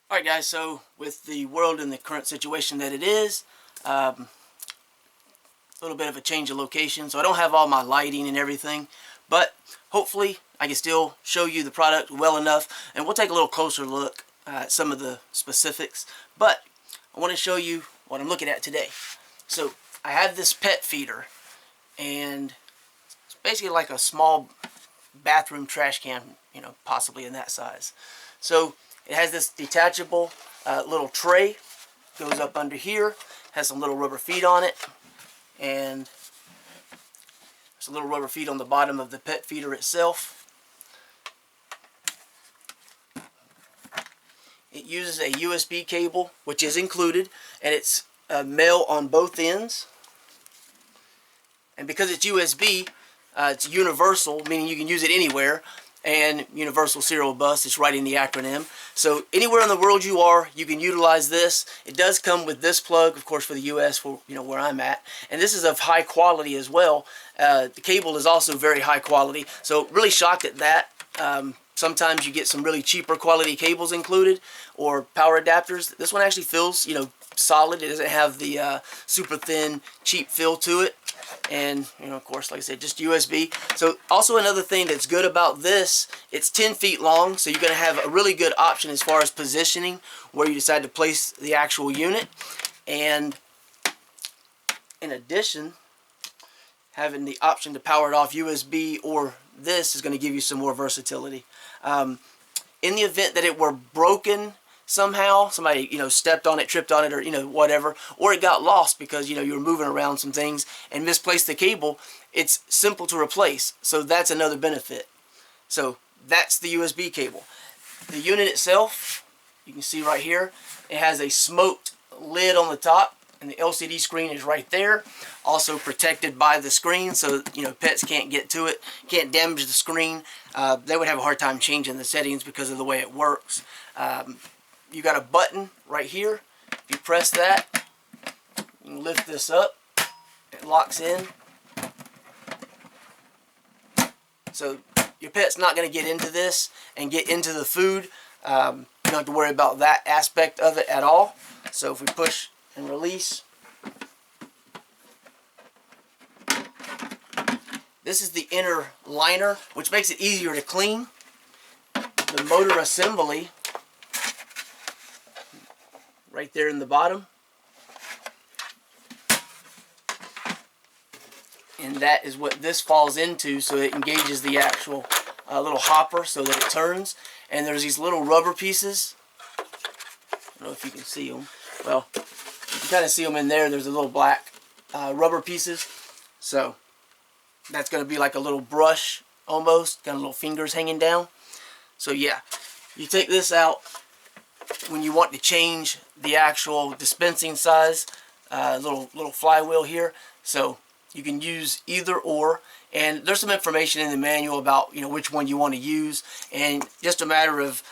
Alright guys, so with the world in the current situation that it is, a little bit of a change of location, so I don't have all my lighting and everything, but hopefully I can still show you the product well enough, and we'll take a little closer look at some of the specifics, but I want to show you what I'm looking at today. So I have this pet feeder, and it's basically like a small bathroom trash can, possibly in that size. So it has this detachable little tray, goes up under here, has some little rubber feet on it, and there's a little rubber feet on the bottom of the pet feeder itself. It uses a USB cable, which is included, and it's male on both ends. And because it's USB, it's universal, meaning you can use it anywhere, and universal serial bus, it's right in the acronym. So anywhere in the world you are, you can utilize this. It does come with this plug, of course, for the US, for where I'm at, and this is of high quality as well. The cable is also very high quality, so really shocked at that. Sometimes you get some really cheaper quality cables included, or power adapters. This one actually feels, solid. It doesn't have the super thin, cheap feel to it. And, of course, like I said, just USB. So also another thing that's good about this, it's 10 feet long, so you're going to have a really good option as far as positioning where you decide to place the actual unit. And in addition, having the option to power it off USB or this is going to give you some more versatility. In the event that it were broken somehow, somebody stepped on it, tripped on it, or whatever, or it got lost because you were moving around some things and misplaced the cable, it's simple to replace. So that's another benefit. So that's the USB cable. The unit itself, you can see right here, it has a smoked lid on the top, and the LCD screen is right there, also protected by the screen, so pets can't get to it, can't damage the screen. They would have a hard time changing the settings because of the way it works. You got a button right here. If you press that, you can lift this up. It locks in. So your pet's not going to get into this and get into the food. You don't have to worry about that aspect of it at all. So if we push and release, this is the inner liner, which makes it easier to clean. The motor assembly right there in the bottom, and that is what this falls into, so it engages the actual little hopper so that it turns. And there's these little rubber pieces. I don't know if you can see them. Well, you can kind of see them in there. There's a little black rubber pieces, so that's going to be like a little brush almost, got little fingers hanging down. So yeah, you take this out when you want to change the actual dispensing size, little flywheel here. So you can use either or, and there's some information in the manual about which one you want to use, and just a matter of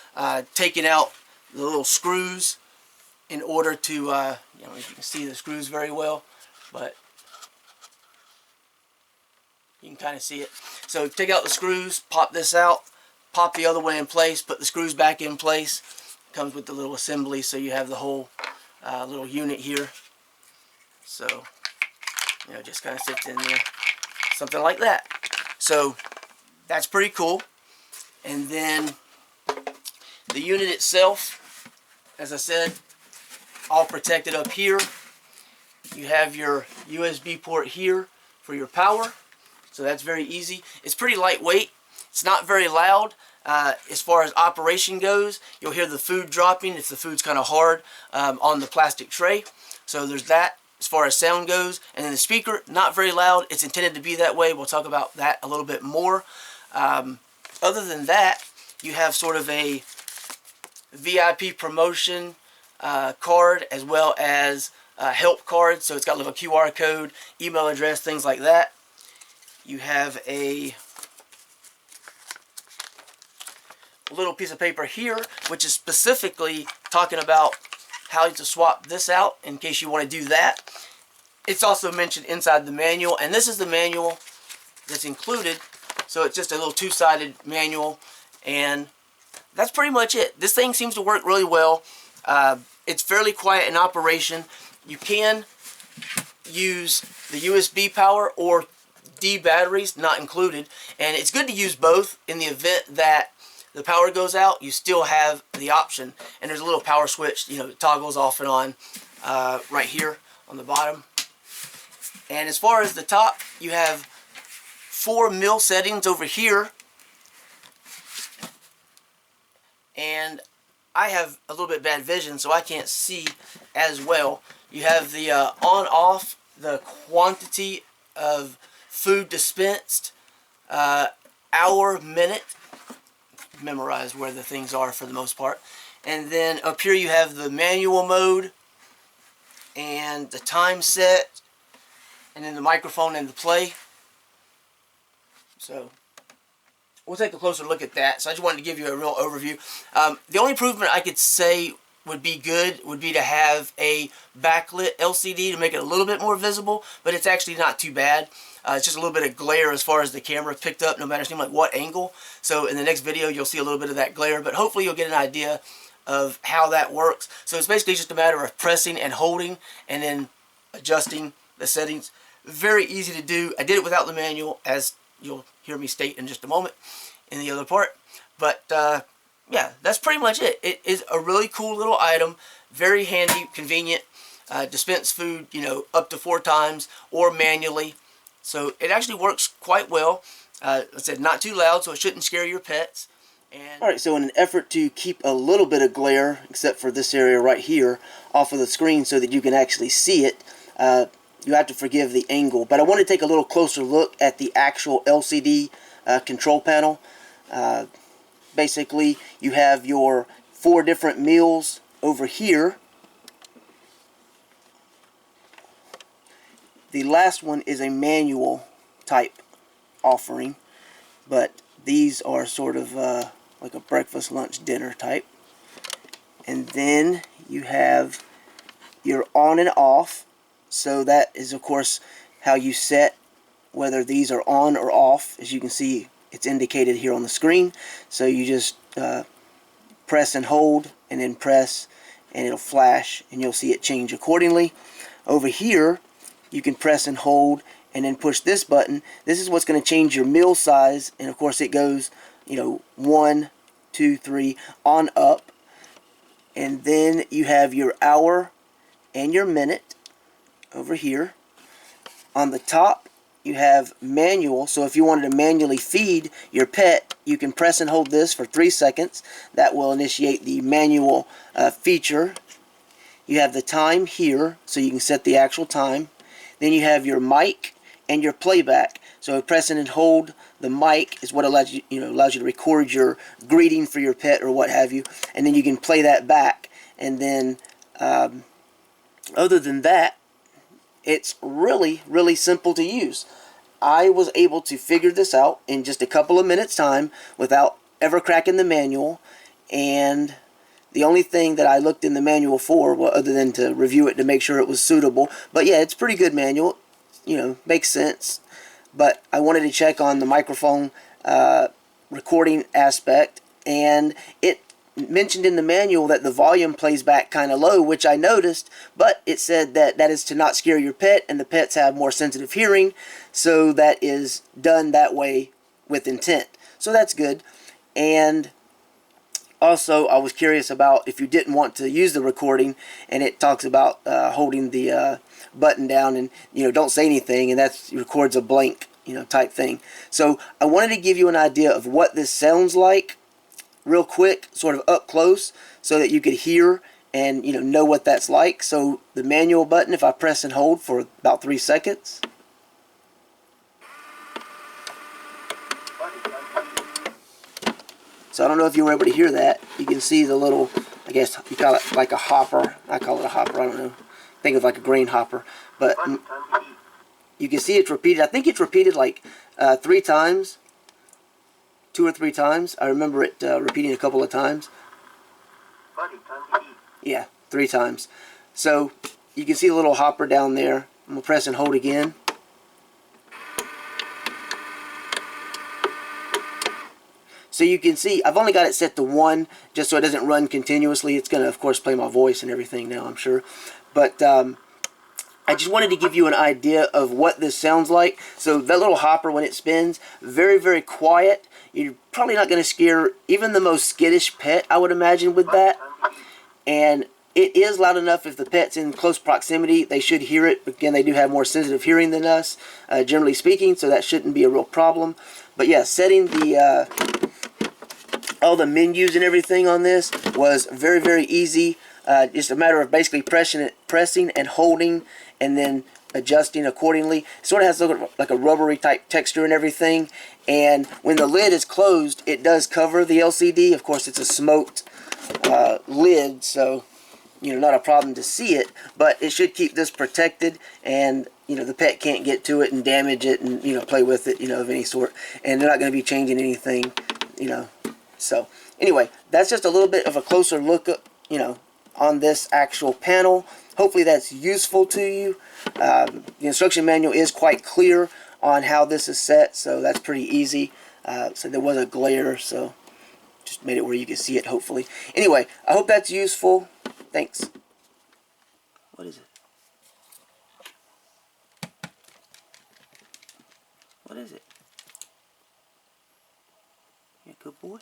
taking out the little screws in order to you can see the screws very well, but you can kind of see it. So take out the screws, pop this out, pop the other one in place, put the screws back in place. Comes with the little assembly, so you have the whole little unit here. So just kind of sits in there, something like that. So that's pretty cool. And then the unit itself, as I said, all protected up here. You have your USB port here for your power, so that's very easy. It's pretty lightweight. It's not very loud. As far as operation goes, you'll hear the food dropping if the food's kind of hard on the plastic tray. So there's that as far as sound goes. And then the speaker, not very loud. It's intended to be that way. We'll talk about that a little bit more. Other than that, you have sort of a VIP promotion card, as well as a help card. So it's got a little QR code, email address, things like that. You have a little piece of paper here, which is specifically talking about how to swap this out in case you want to do that. It's also mentioned inside the manual, and this is the manual that's included. So it's just a little two-sided manual, and that's pretty much it. This thing seems to work really well. It's fairly quiet in operation. You can use the USB power or D batteries, not included, and it's good to use both. In the event that the power goes out, you still have the option, and there's a little power switch, you know, it toggles off and on right here on the bottom. And as far as the top, you have 4 mil settings over here, and I have a little bit bad vision, so I can't see as well. You have the on-off, the quantity of food dispensed, hour, minute, memorized where the things are for the most part. And then up here you have the manual mode and the time set, and then the microphone and the play. So we'll take a closer look at that. So I just wanted to give you a real overview. The only improvement I could say would be to have a backlit LCD to make it a little bit more visible, but it's actually not too bad. It's just a little bit of glare as far as the camera picked up, no matter seem like what angle. So in the next video you'll see a little bit of that glare, but hopefully you'll get an idea of how that works. So it's basically just a matter of pressing and holding and then adjusting the settings. Very easy to do. I did it without the manual, as you'll hear me state in just a moment in the other part. But yeah, that's pretty much it. It is a really cool little item, very handy, convenient. Dispense food, you know, up to 4 times or manually. So it actually works quite well. Like I said, not too loud, so it shouldn't scare your pets. Alright, so in an effort to keep a little bit of glare, except for this area right here, off of the screen so that you can actually see it, you have to forgive the angle. But I want to take a little closer look at the actual LCD control panel. Basically, you have your 4 different meals over here. The last one is a manual type offering, but these are sort of like a breakfast, lunch, dinner type. And then you have your on and off. So that is, of course, how you set whether these are on or off. As you can see, it's indicated here on the screen. So you just press and hold, and then press, and it'll flash, and you'll see it change accordingly. Over here, you can press and hold, and then push this button. This is what's going to change your meal size, and of course it goes, you know, 1, 2, 3 on up. And then you have your hour and your minute over here. On the top, you have manual, so if you wanted to manually feed your pet, you can press and hold this for 3 seconds. That will initiate the manual feature. You have the time here, so you can set the actual time. Then you have your mic and your playback. So pressing and hold the mic is what allows you, allows you to record your greeting for your pet or what have you, and then you can play that back. And then other than that, it's really, really simple to use. I was able to figure this out in just a couple of minutes time without ever cracking the manual, and the only thing that I looked in the manual for, well, other than to review it to make sure it was suitable, but yeah, it's a pretty good manual, makes sense. But I wanted to check on the microphone recording aspect, and it mentioned in the manual that the volume plays back kind of low, which I noticed, but it said that that is to not scare your pet, and the pets have more sensitive hearing, so that is done that way with intent. So that's good. And also, I was curious about if you didn't want to use the recording, and it talks about holding the button down and don't say anything, and that records a blank type thing. So I wanted to give you an idea of what this sounds like real quick, sort of up close, so that you could hear and know what that's like. So the manual button, if I press and hold for about 3 seconds. So I don't know if you were able to hear that. You can see the little, I guess you call it like a hopper. I call it a hopper, I don't know. Think of like a grain hopper. But you can see it's repeated. I think it's repeated like 3 times. 2 or 3 times. I remember it repeating a couple of times. Yeah, 3 times. So you can see the little hopper down there. I'm going to press and hold again. So you can see I've only got it set to 1 just so it doesn't run continuously. It's going to, of course, play my voice and everything now, I'm sure. But I just wanted to give you an idea of what this sounds like. So that little hopper, when it spins, very, very quiet. You're probably not going to scare even the most skittish pet, I would imagine, with that. And it is loud enough if the pet's in close proximity. They should hear it. Again, they do have more sensitive hearing than us, generally speaking, so that shouldn't be a real problem. But yeah, setting the all the menus and everything on this was very, very easy. Just a matter of basically pressing and holding and then adjusting accordingly. It sort of has like a rubbery type texture and everything. And when the lid is closed, it does cover the LCD. Of course, it's a smoked lid, so not a problem to see it, but it should keep this protected, and the pet can't get to it and damage it and play with it of any sort, and they're not going to be changing anything. So anyway, that's just a little bit of a closer look on this actual panel. Hopefully that's useful to you. The instruction manual is quite clear on how this is set, so that's pretty easy. So there was a glare, so just made it where you can see it, hopefully. Anyway, I hope that's useful. Thanks. What is it? What is it? You a good boy?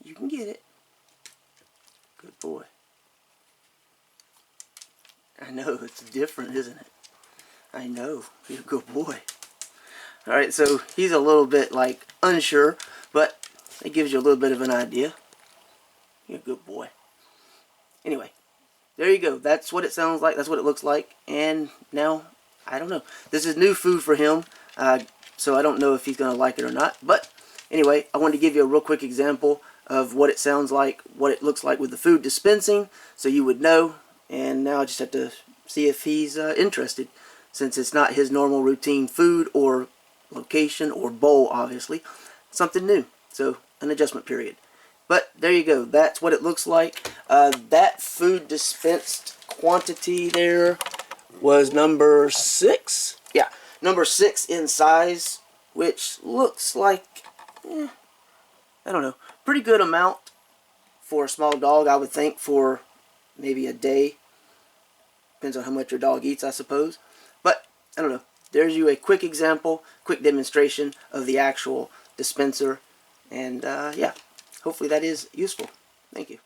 You can get it. Good boy. I know, it's different, isn't it? I know. You're a good boy. Alright, so he's a little bit, unsure, but it gives you a little bit of an idea. You're a good boy. Anyway, there you go. That's what it sounds like. That's what it looks like. And now, I don't know. This is new food for him, so I don't know if he's going to like it or not. But anyway, I wanted to give you a real quick example of what it sounds like, what it looks like with the food dispensing, so you would know. And now I just have to see if he's interested, since it's not his normal routine food or location or bowl, obviously. Something new, so an adjustment period. But there you go. That's what it looks like. That food dispensed quantity there was number 6. Yeah, number 6 in size, which looks like, I don't know, pretty good amount for a small dog, I would think, for maybe a day. Depends on how much your dog eats, I suppose. But, I don't know. There's you a quick example, quick demonstration of the actual dispenser. And, yeah, hopefully that is useful. Thank you.